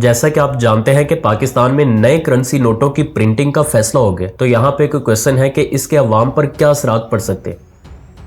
जैसा कि आप जानते हैं कि पाकिस्तान में नए करेंसी नोटों की प्रिंटिंग का फैसला हो गया, तो यहाँ पे एक क्वेश्चन है कि इसके अवाम पर क्या असरात पड़ सकते हैं।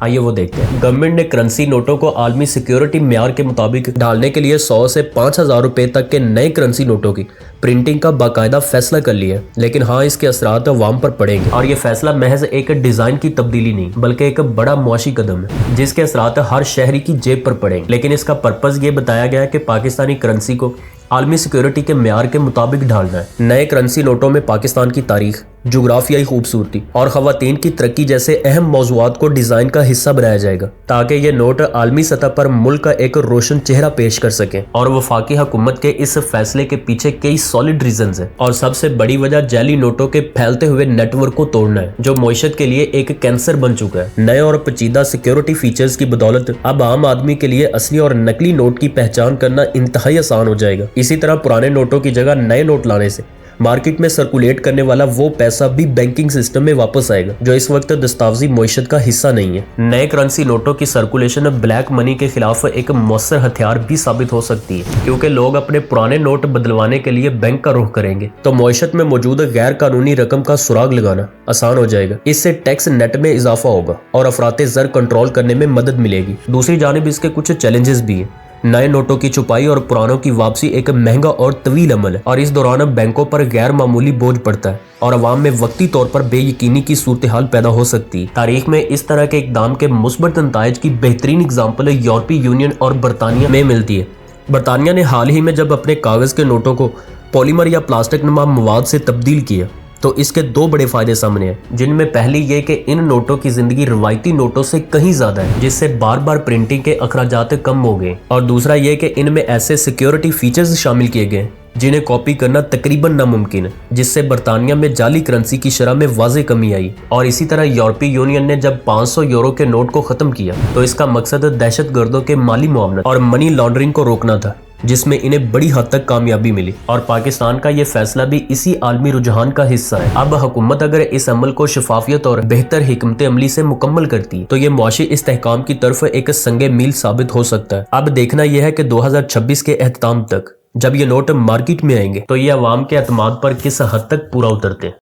आइए वो देखते हैं। गवर्नमेंट ने करेंसी नोटों को आलमी सिक्योरिटी म्यार के मुताबिक ढालने के लिए 100 से 5,000 रुपए तक के नए करेंसी नोटों की प्रिंटिंग का बाकायदा फैसला कर लिया है। लेकिन हाँ, इसके असरात अवाम पर पड़ेंगे और ये फैसला महज एक डिजाइन की तब्दीली नहीं बल्कि एक बड़ा मुआशी कदम है जिसके असरात हर शहरी की जेब पर पड़ेंगे। लेकिन इसका पर्पज ये बताया गया है कि पाकिस्तानी करेंसी को आलमी सिक्योरिटी के म्यार के मुताबिक ढालना है। नए करेंसी नोटों में पाकिस्तान की तारीख, जुग्राफियाई खूबसूरती और खवातीन की तरक्की जैसे अहम मौजूआत को डिजाइन का हिस्सा बनाया जाएगा ताकि ये नोट आलमी सतह पर मुल्क का एक रोशन चेहरा पेश कर सके। और वफाकी हुकूमत के इस फैसले के पीछे कई सॉलिड रीजंस हैं और सबसे बड़ी वजह जाली नोटों के फैलते हुए नेटवर्क को तोड़ना है जो मईशत के लिए एक कैंसर बन चुका है। नए और पेचीदा सिक्योरिटी फीचर्स की बदौलत अब आम आदमी के लिए असली और नकली नोट की पहचान करना इंतहाई आसान हो जाएगा। इसी तरह पुराने नोटों की जगह नए नोट लाने से मार्केट में सर्कुलेट करने वाला वो पैसा भी बैंकिंग सिस्टम में वापस आएगा जो इस वक्त दस्तावेजी मईशत का हिस्सा नहीं है। नए करेंसी नोटों की सर्कुलेशन ब्लैक मनी के खिलाफ एक मौसर हथियार भी साबित हो सकती है क्योंकि लोग अपने पुराने नोट बदलवाने के लिए बैंक का रुख करेंगे तो मईशत में मौजूद गैर कानूनी रकम का सुराग लगाना आसान हो जाएगा। इससे टैक्स नेट में इजाफा होगा और अफराते ज़र कंट्रोल करने में मदद मिलेगी। दूसरी जानिब इसके कुछ चैलेंजेस भी हैं। नए नोटों की छुपाई और पुरानों की वापसी एक महंगा और तवील अमल है और इस दौरान बैंकों पर गैर मामूली बोझ पड़ता है और अवाम में वक्ती तौर पर बेयकीनी की सूरत हाल पैदा हो सकती है। तारीख में इस तरह के इकदाम के मुस्बत नताइज की बेहतरीन एग्जाम्पल यूरोपीय यूनियन और बरतानिया में मिलती है। बरतानिया ने हाल ही में जब अपने कागज के नोटों को पॉलीमर या प्लास्टिक नुमा मवाद से तब्दील किया तो इसके दो बड़े फायदे सामने हैं, जिनमें पहली ये कि इन नोटों की जिंदगी रवायती नोटों से कहीं ज्यादा है जिससे बार बार प्रिंटिंग के अखराजात कम हो गए और दूसरा ये कि इनमें ऐसे सिक्योरिटी फीचर्स शामिल किए गए जिन्हें कॉपी करना तकरीबन नामुमकिन है, जिससे बरतानिया में जाली करेंसी की शरह में वाज़ेह कमी आई। और इसी तरह यूरोपीय यूनियन ने जब 500 यूरो के नोट को खत्म किया तो इसका मकसद दहशत गर्दों के माली मुआवनत और मनी लॉन्ड्रिंग को रोकना था, जिसमें इन्हें बड़ी हद तक कामयाबी मिली और पाकिस्तान का ये फैसला भी इसी आलमी रुझान का हिस्सा है। अब हुकूमत अगर इस अमल को शफाफियत और बेहतर हिकमत अमली से मुकम्मल करती है तो ये मुआशी इस्तेहकाम की तरफ एक संगे मील साबित हो सकता है। अब देखना यह है कि 2026 के एहतमाम तक जब ये नोट मार्केट में आएंगे तो ये अवाम के एतमाद पर किस हद तक पूरा उतरते हैं।